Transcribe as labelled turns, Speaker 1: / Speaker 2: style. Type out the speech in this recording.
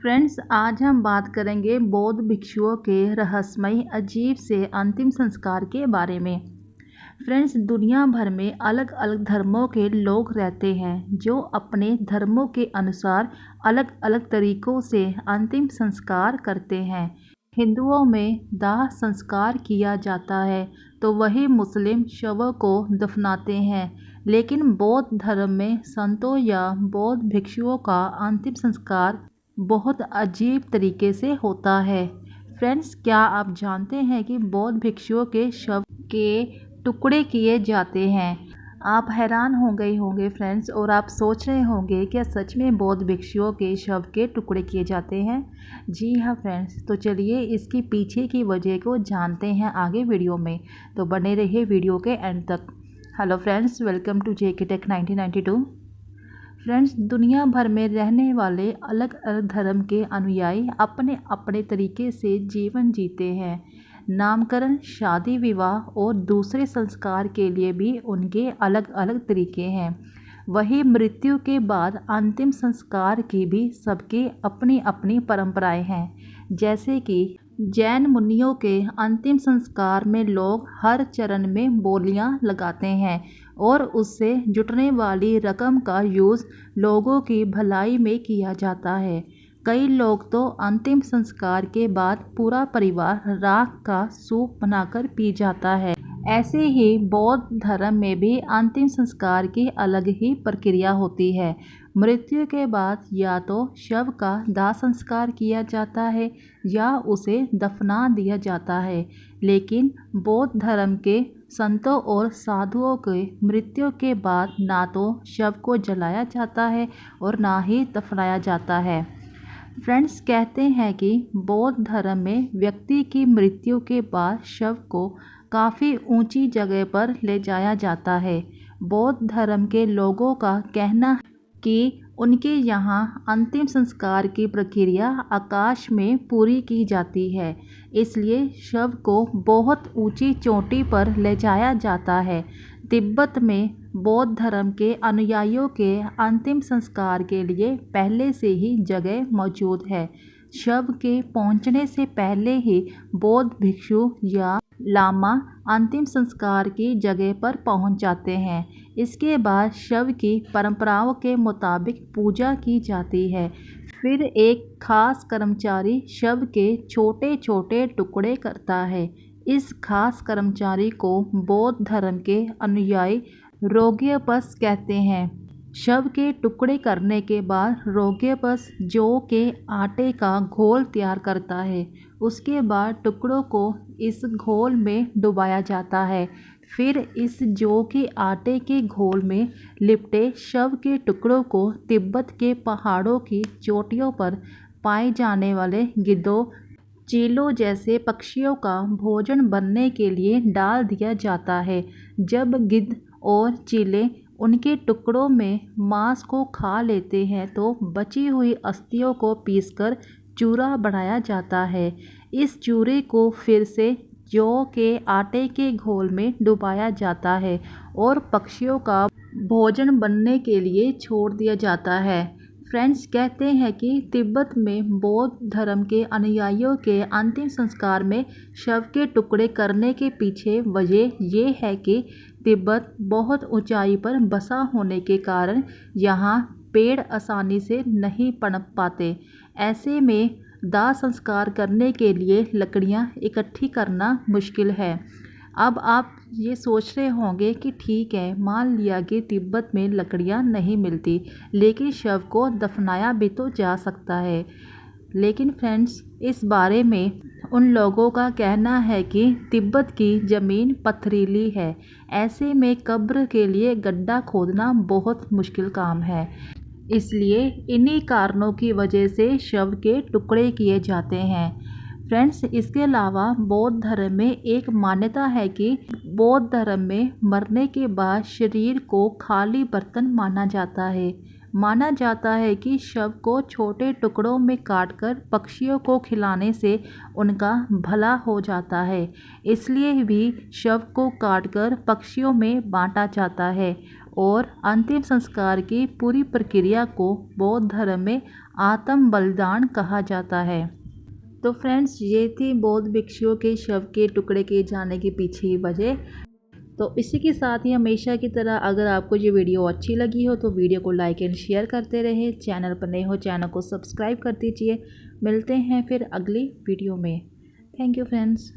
Speaker 1: Friends, आज हम बात करेंगे बौद्ध भिक्षुओं के रहस्यमयी अजीब से अंतिम संस्कार के बारे में। फ्रेंड्स, दुनिया भर में अलग अलग धर्मों के लोग रहते हैं जो अपने धर्मों के अनुसार अलग अलग तरीकों से अंतिम संस्कार करते हैं। हिंदुओं में दाह संस्कार किया जाता है तो वही मुस्लिम शवों को दफनाते हैं, लेकिन बौद्ध धर्म में संतों या बौद्ध भिक्षुओं का अंतिम संस्कार बहुत अजीब तरीके से होता है। फ्रेंड्स, क्या आप जानते हैं कि बौद्ध भिक्षुओं के शव के टुकड़े किए जाते हैं? आप हैरान हो गए होंगे फ्रेंड्स, और आप सोच रहे होंगे क्या सच में बौद्ध भिक्षुओं के शव के टुकड़े किए जाते हैं? जी हाँ फ्रेंड्स, तो चलिए इसकी पीछे की वजह को जानते हैं आगे वीडियो में, तो बने रहिए वीडियो के एंड तक। Hello friends, welcome to JK tech 1992। Friends, दुनिया भर में रहने वाले अलग अलग धर्म के अनुयायी अपने अपने तरीके से जीवन जीते हैं। नामकरण, शादी विवाह और दूसरे संस्कार के लिए भी उनके अलग अलग तरीके हैं। वही मृत्यु के बाद अंतिम संस्कार की भी सबकी अपनी अपनी परंपराएं हैं। जैसे कि जैन मुनियों के अंतिम संस्कार में लोग हर चरण में बोलियां लगाते हैं और उससे जुटने वाली रकम का यूज़ लोगों की भलाई में किया जाता है। कई लोग तो अंतिम संस्कार के बाद पूरा परिवार राख का सूप बनाकर पी जाता है। ऐसे ही बौद्ध धर्म में भी अंतिम संस्कार की अलग ही प्रक्रिया होती है। मृत्यु के बाद या तो शव का दाह संस्कार किया जाता है या उसे दफना दिया जाता है, लेकिन बौद्ध धर्म के संतों और साधुओं के मृत्यु के बाद ना तो शव को जलाया जाता है और ना ही दफनाया जाता है। फ्रेंड्स, कहते हैं कि बौद्ध धर्म में व्यक्ति की मृत्यु के बाद शव को काफ़ी ऊंची जगह पर ले जाया जाता है। बौद्ध धर्म के लोगों का कहना है कि उनके यहाँ अंतिम संस्कार की प्रक्रिया आकाश में पूरी की जाती है, इसलिए शव को बहुत ऊंची चोटी पर ले जाया जाता है। तिब्बत में बौद्ध धर्म के अनुयायियों के अंतिम संस्कार के लिए पहले से ही जगह मौजूद है। शव के पहुंचने से पहले ही बौद्ध भिक्षु या लामा अंतिम संस्कार की जगह पर पहुंच जाते हैं। इसके बाद शव की परंपराओं के मुताबिक पूजा की जाती है। फिर एक खास कर्मचारी शव के छोटे छोटे टुकड़े करता है। इस खास कर्मचारी को बौद्ध धर्म के अनुयायी रोग्यपस कहते हैं। शव के टुकड़े करने के बाद रोग्यपस जौ के आटे का घोल तैयार करता है। उसके बाद टुकड़ों को इस घोल में डुबाया जाता है। फिर इस जौ के आटे के घोल में लिपटे शव के टुकड़ों को तिब्बत के पहाड़ों की चोटियों पर पाए जाने वाले गिद्धों, चीलों जैसे पक्षियों का भोजन बनने के लिए डाल दिया जाता है। जब गिद्ध और चीले उनके टुकड़ों में मांस को खा लेते हैं तो बची हुई अस्थियों को पीसकर चूरा बनाया जाता है। इस चूरे को फिर से जौ के आटे के घोल में डुबाया जाता है और पक्षियों का भोजन बनने के लिए छोड़ दिया जाता है। फ्रेंड्स, कहते हैं कि तिब्बत में बौद्ध धर्म के अनुयायियों के अंतिम संस्कार में शव के टुकड़े करने के पीछे वजह ये है कि तिब्बत बहुत ऊंचाई पर बसा होने के कारण यहाँ पेड़ आसानी से नहीं पनप पाते। ऐसे में दाह संस्कार करने के लिए लकड़ियाँ इकट्ठी करना मुश्किल है। अब आप ये सोच रहे होंगे कि ठीक है, मान लिया कि तिब्बत में लकड़ियाँ नहीं मिलती, लेकिन शव को दफनाया भी तो जा सकता है। लेकिन फ्रेंड्स, इस बारे में उन लोगों का कहना है कि तिब्बत की ज़मीन पथरीली है। ऐसे में कब्र के लिए गड्ढा खोदना बहुत मुश्किल काम है, इसलिए इन्हीं कारणों की वजह से शव के टुकड़े किए जाते हैं। फ्रेंड्स, इसके अलावा बौद्ध धर्म में एक मान्यता है कि बौद्ध धर्म में मरने के बाद शरीर को खाली बर्तन माना जाता है। माना जाता है कि शव को छोटे टुकड़ों में काटकर पक्षियों को खिलाने से उनका भला हो जाता है। इसलिए भी शव को काटकर पक्षियों में बांटा जाता है और अंतिम संस्कार की पूरी प्रक्रिया को बौद्ध धर्म में आत्म बलिदान कहा जाता है। तो फ्रेंड्स, ये थी बौद्ध भिक्षुओं के शव के टुकड़े किए जाने के पीछे की वजह। तो इसी के साथ ही हमेशा की तरह अगर आपको ये वीडियो अच्छी लगी हो तो वीडियो को लाइक एंड शेयर करते रहें। चैनल पर नए हो चैनल को सब्सक्राइब कर दीजिए। मिलते हैं फिर अगली वीडियो में। Thank you friends.